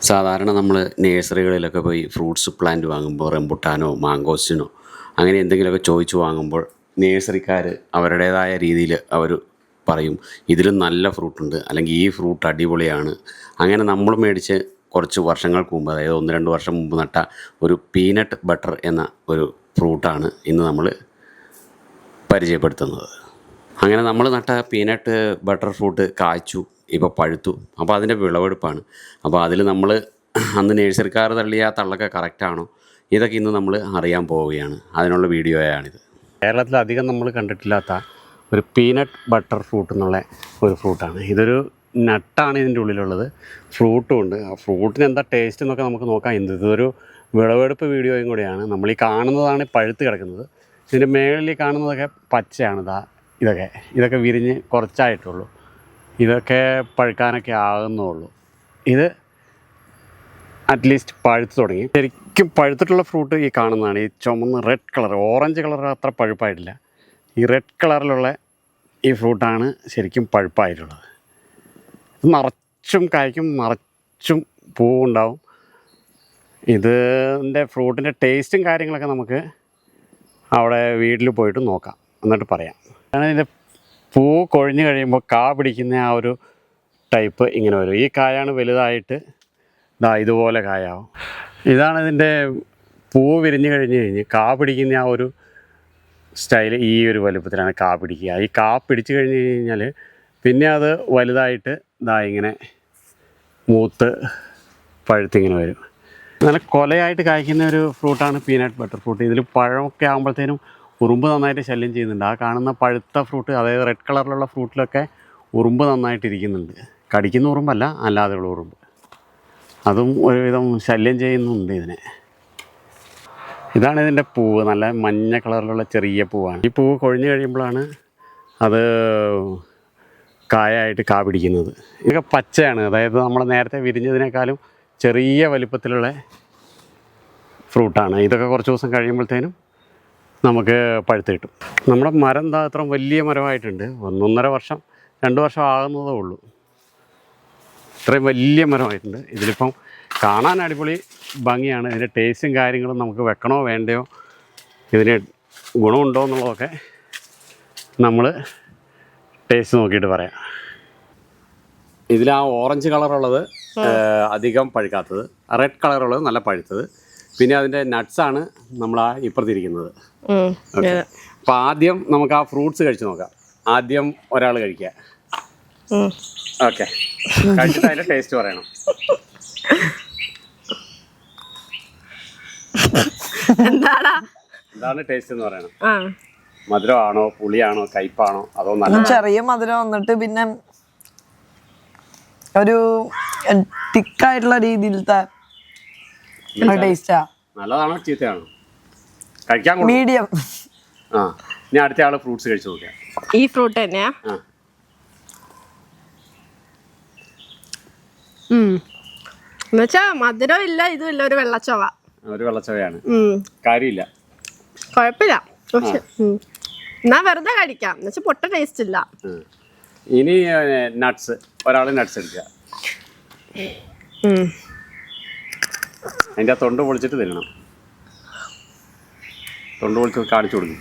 സാധാരണ നമ്മൾ നേഴ്സറികളിലൊക്കെ പോയി ഫ്രൂട്ട്സ് പ്ലാന്റ് വാങ്ങുമ്പോൾ റംബുട്ടാനോ മാങ്കോസ്റ്റിനോ അങ്ങനെ എന്തെങ്കിലുമൊക്കെ ചോദിച്ചു വാങ്ങുമ്പോൾ നേഴ്സറിക്കാർ അവരുടേതായ രീതിയിൽ അവർ പറയും ഇതിലും നല്ല ഫ്രൂട്ടുണ്ട്, അല്ലെങ്കിൽ ഈ ഫ്രൂട്ട് അടിപൊളിയാണ്. അങ്ങനെ നമ്മൾ മേടിച്ച് കുറച്ച് വർഷങ്ങൾക്ക് മുമ്പ്, അതായത് 1-2 വർഷം മുമ്പ് നട്ട ഒരു പീനട്ട് ബട്ടർ എന്ന ഒരു ഫ്രൂട്ടാണ് ഇന്ന് നമ്മൾ പരിചയപ്പെടുത്തുന്നത്. അങ്ങനെ നമ്മൾ നട്ട പീനട്ട് ബട്ടർ ഫ്രൂട്ട് കായ്ച്ചു, ഇപ്പോൾ പഴുത്തു. അപ്പോൾ അതിൻ്റെ വിളവെടുപ്പാണ്. അപ്പോൾ അതിൽ നമ്മൾ അന്ന് നേഴ്സറിക്കാർ തള്ളിയ തള്ളൊക്കെ കറക്റ്റാണോ, ഇതൊക്കെ ഇന്ന് നമ്മൾ അറിയാൻ പോവുകയാണ്. അതിനുള്ള വീഡിയോയാണിത്. കേരളത്തിലധികം നമ്മൾ കണ്ടിട്ടില്ലാത്ത ഒരു പീനട്ട് ബട്ടർ ഫ്രൂട്ട് എന്നുള്ള ഒരു ഫ്രൂട്ടാണ്. ഇതൊരു നട്ടാണ് ഇതിൻ്റെ ഉള്ളിലുള്ളത്, ഫ്രൂട്ടും ഉണ്ട്. ആ ഫ്രൂട്ടിന് എന്താ ടേസ്റ്റ് എന്നൊക്കെ നമുക്ക് നോക്കാം. ഇതൊരു വിളവെടുപ്പ് വീഡിയോയും കൂടിയാണ്. നമ്മൾ ഈ കാണുന്നതാണ് പഴുത്ത് കിടക്കുന്നത്. ഇതിൻ്റെ മേളിൽ കാണുന്നതൊക്കെ പച്ചയാണ്. ഇതൊക്കെ വിരിഞ്ഞ് കുറച്ചായിട്ടുള്ളൂ. ഇതൊക്കെ പഴുക്കാനൊക്കെ ആകുന്നുള്ളൂ. ഇത് അറ്റ്ലീസ്റ്റ് പഴുത്ത് തുടങ്ങി. ശരിക്കും പഴുത്തിട്ടുള്ള ഫ്രൂട്ട് ഈ കാണുന്നതാണ്. ഈ ചുമന്ന് റെഡ് കളർ, ഓറഞ്ച് കളർ അത്ര പഴുപ്പായിട്ടില്ല. ഈ റെഡ് കളറിലുള്ള ഈ ഫ്രൂട്ടാണ് ശരിക്കും പഴുപ്പായിട്ടുള്ളത്. നിറച്ചും കായ്ക്കും, നിറച്ചും പൂവുണ്ടാവും. ഇതിൻ്റെ ഫ്രൂട്ടിൻ്റെ ടേസ്റ്റും കാര്യങ്ങളൊക്കെ നമുക്ക് അവിടെ വീട്ടിൽ പോയിട്ട് നോക്കാം, എന്നിട്ട് പറയാം. ഇതിൻ്റെ പൂ കൊഴിഞ്ഞ് കഴിയുമ്പോൾ കാ പിടിക്കുന്ന ആ ഒരു ടൈപ്പ് ഇങ്ങനെ വരും. ഈ കായാണ് വലുതായിട്ട് ഇതുപോലെ കായാവും. ഇതാണ് ഇതിൻ്റെ പൂ വിരിഞ്ഞ് കഴിഞ്ഞ് കാ പിടിക്കുന്ന ആ ഒരു സ്റ്റൈല്. ഈ ഒരു വലുപ്പത്തിലാണ് കാ പിടിക്കുക. ഈ കാ പിടിച്ച് കഴിഞ്ഞ് കഴിഞ്ഞാൽ പിന്നെ അത് വലുതായിട്ട് ഇങ്ങനെ മൂത്ത് പഴുത്തിങ്ങനെ വരും. നല്ല കൊലയായിട്ട് കായ്ക്കുന്ന ഒരു ഫ്രൂട്ടാണ് പീനട്ട് ബട്ടർ ഫ്രൂട്ട്. ഇതിൽ പഴമൊക്കെ ആകുമ്പോഴത്തേനും ഉറുമ്പ് നന്നായിട്ട് ശല്യം ചെയ്യുന്നുണ്ട്. ആ കാണുന്ന പഴുത്ത ഫ്രൂട്ട്, അതായത് റെഡ് കളറിലുള്ള ഫ്രൂട്ടിലൊക്കെ ഉറുമ്പ് നന്നായിട്ടിരിക്കുന്നുണ്ട്. കടിക്കുന്ന ഉറുമ്പല്ല, അല്ലാതെയുള്ള ഉറുമ്പ്. അതും ഒരുവിധം ശല്യം ചെയ്യുന്നുണ്ട് ഇതിനെ. ഇതാണ് ഇതിൻ്റെ പൂവ്, നല്ല മഞ്ഞ കളറിലുള്ള ചെറിയ പൂവാണ്. ഈ പൂവ് കൊഴിഞ്ഞ് കഴിയുമ്പോഴാണ് അത് കായായിട്ട് കാ പിടിക്കുന്നത്. ഇതൊക്കെ പച്ചയാണ്, അതായത് നമ്മൾ നേരത്തെ വിരിഞ്ഞതിനേക്കാളും ചെറിയ വലിപ്പത്തിലുള്ള ഫ്രൂട്ടാണ്. ഇതൊക്കെ കുറച്ച് ദിവസം കഴിയുമ്പോഴത്തേനും നമുക്ക് പഴുത്ത് കിട്ടും. നമ്മുടെ മരം അത്ര വലിയ മരമായിട്ടുണ്ട്. 1-1.5 വർഷം 2 വർഷം ആകുന്നതേ ഉള്ളൂ. ഇത്രയും വലിയ മരമായിട്ടുണ്ട്. ഇതിലിപ്പം കാണാൻ അടിപൊളി ഭംഗിയാണ്. ഇതിൻ്റെ ടേസ്റ്റും കാര്യങ്ങളും നമുക്ക് വെക്കണോ വേണ്ടയോ, ഇതിന് ഗുണമുണ്ടോ എന്നുള്ളതൊക്കെ നമ്മൾ ടേസ്റ്റ് നോക്കിയിട്ട് പറയാം. ഇതിൽ ആ ഓറഞ്ച് കളറുള്ളത് അധികം പഴുക്കാത്തത്, റെഡ് കളറുള്ളത് നല്ല പഴുത്തത്, പിന്നെ അതിൻ്റെ നട്ട്സാണ് നമ്മൾ ആ ഇപ്പുറത്തിരിക്കുന്നത്. അപ്പം ആദ്യം നമുക്ക് ആ ഫ്രൂട്ട്സ് കഴിച്ച് നോക്കാം. ആദ്യം ഒരാൾ കഴിക്കുക. ഓക്കെ, കഴിച്ചിട്ട് അതിൻ്റെ ടേസ്റ്റ് പറയണം. എന്താണ് ടേസ്റ്റ് എന്ന് പറയണം. മധുരമാണോ, പുളിയാണോ, കയ്പാണോ, അതോ നല്ല ചെറിയ മധുരം വന്നിട്ട് പിന്നെ ഒരു തിക്കായിട്ടുള്ള രീതിയിലത്തെ ടേസ്റ്റാ. നല്ലതാണോ ചീത്തയാണോ? കഴിക്കാൻ മീഡിയം. ആ, ഇനി അടുത്ത ആള് ഫ്രൂട്ട്സ് കഴിച്ചു നോക്കാം. ഈ ഫ്രൂട്ട് തന്നെയാ? എന്നുവെച്ചാ മധുരം ഇല്ല, ഇതും ഇല്ല, ഒരു വെള്ളച്ചവ. ഒരു വെള്ളച്ചവയാണ്, കാര്യമില്ല, കുഴപ്പമില്ല. പക്ഷെ എന്നാ വെറുതെ കഴിക്കാം, എന്നുവെച്ചാൽ പൊട്ട ടേസ്റ്റ് ഇല്ല. ഇനി നട്ട്സ്, ഒരാൾ നട്ട്സ് എടുക്കുക. അതിൻ്റെ തൊണ്ട് പൊളിച്ചിട്ട് തിന്നണം. തൊണ്ട് പൊളിച്ച് കാണിച്ചു കൊടുക്കും.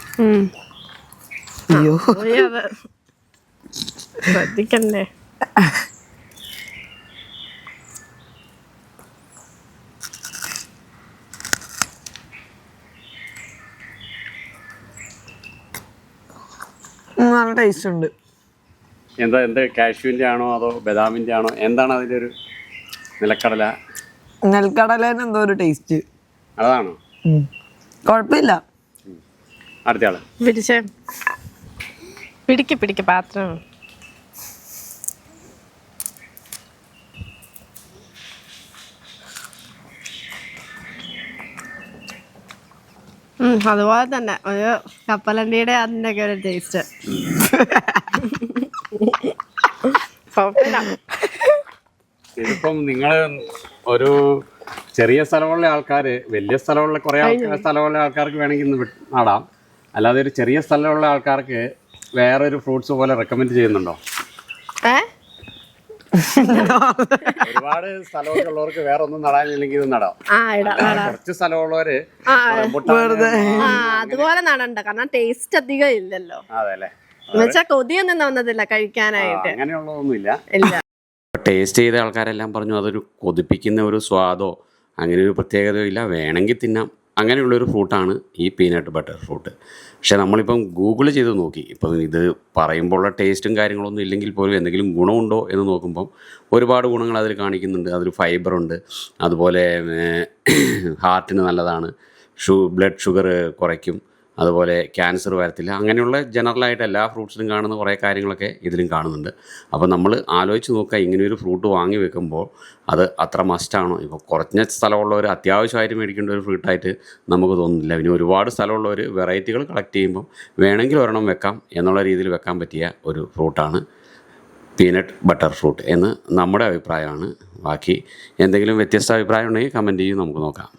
ശ്രദ്ധിക്കണ്ടേ. നല്ല ടേസ്റ്റ് ഉണ്ട്. എന്ത് കാഷ്യൂവിൻ്റെ ആണോ അതോ ബദാമിൻ്റെ ആണോ, എന്താണ് അതിൻ്റെ ഒരു നെൽക്കടലേന് എന്തോ ഒരു ടേസ്റ്റ്. അതാണോ? കുഴപ്പമില്ല. അടുത്ത ആള് പിടിക്ക് പാത്രം. അതുപോലെ തന്നെ ഒരു കപ്പലണ്ടിയുടെ അതിൻ്റെ ഒക്കെ ഒരു ടേസ്റ്റ്. ഇതിപ്പം നിങ്ങൾ ഒരു ചെറിയ സ്ഥലമുള്ള ആൾക്കാർ, വലിയ സ്ഥലമുള്ള കുറേ സ്ഥലമുള്ള ആൾക്കാർക്ക് വേണമെങ്കിൽ ഇന്ന് നടാം. അല്ലാതെ ഒരു ചെറിയ സ്ഥലമുള്ള ആൾക്കാർക്ക് വേറൊരു ഫ്രൂട്ട്സ് പോലെ റെക്കമെൻഡ് ചെയ്യുന്നുണ്ടോ? ഒരുപാട് സ്ഥലമൊക്കെ ഉള്ളവർക്ക് വേറെ ഒന്നും നടാനില്ലെങ്കിൽ ഇത് നടാം. ആ ഇടാം കുറച്ച് സ്ഥലമുള്ളവര് ആ വെറുതെ ആ അതുപോലെ നടണ്ട, കാരണം ടേസ്റ്റ് അധികം ഇല്ലല്ലോ. അതെ അല്ലേ, എന്നുവെച്ചാ കൊതിയൊന്നും തോന്നത്തില്ല കഴിക്കാനായിട്ട്. അങ്ങനെയുള്ളതൊന്നുമില്ല. ഇല്ല. ടേസ്റ്റ് ചെയ്ത ആൾക്കാരെല്ലാം പറഞ്ഞു അതൊരു കൊതിപ്പിക്കുന്ന ഒരു സ്വാദോ അങ്ങനെ ഒരു പ്രത്യേകതയോ ഇല്ല, വേണമെങ്കിൽ തിന്നാം, അങ്ങനെയുള്ളൊരു ഫ്രൂട്ടാണ് ഈ പീനട്ട് ബട്ടർ ഫ്രൂട്ട്. പക്ഷേ നമ്മളിപ്പം ഗൂഗിൾ ചെയ്ത് നോക്കി, ഇപ്പം ഇത് പറയുമ്പോഴുള്ള ടേസ്റ്റും കാര്യങ്ങളൊന്നും ഇല്ലെങ്കിൽ പോലും എന്തെങ്കിലും ഗുണമുണ്ടോ എന്ന് നോക്കുമ്പം ഒരുപാട് ഗുണങ്ങൾ അതിൽ കാണിക്കുന്നുണ്ട്. അതിൽ ഫൈബറുണ്ട്, അതുപോലെ ഹാർട്ടിന് നല്ലതാണ്, ബ്ലഡ് ഷുഗർ കുറയ്ക്കും, അതുപോലെ ക്യാൻസർ വരത്തില്ല, അങ്ങനെയുള്ള ജനറലായിട്ട് എല്ലാ ഫ്രൂട്ട്സിലും കാണുന്ന കുറേ കാര്യങ്ങളൊക്കെ ഇതിലും കാണുന്നുണ്ട്. അപ്പോൾ നമ്മൾ ആലോചിച്ച് നോക്കുക, ഇങ്ങനെയൊരു ഫ്രൂട്ട് വാങ്ങി വെക്കുമ്പോൾ അത് അത്ര മസ്റ്റാണോ? ഇപ്പോൾ കുറഞ്ഞ സ്ഥലമുള്ളവർ അത്യാവശ്യമായിട്ട് മേടിക്കേണ്ട ഒരു ഫ്രൂട്ടായിട്ട് നമുക്ക് തോന്നുന്നില്ല. പിന്നെ ഒരുപാട് സ്ഥലമുള്ളവർ വെറൈറ്റികൾ കളക്ട് ചെയ്യുമ്പോൾ വേണമെങ്കിൽ ഒരെണ്ണം വെക്കാം എന്നുള്ള രീതിയിൽ വെക്കാൻ പറ്റിയ ഒരു ഫ്രൂട്ടാണ് പീനട്ട് ബട്ടർ ഫ്രൂട്ട് എന്ന് നമ്മുടെ അഭിപ്രായമാണ്. ബാക്കി എന്തെങ്കിലും വ്യത്യസ്ത അഭിപ്രായം ഉണ്ടെങ്കിൽ കമൻറ്റ് ചെയ്യും, നമുക്ക് നോക്കാം.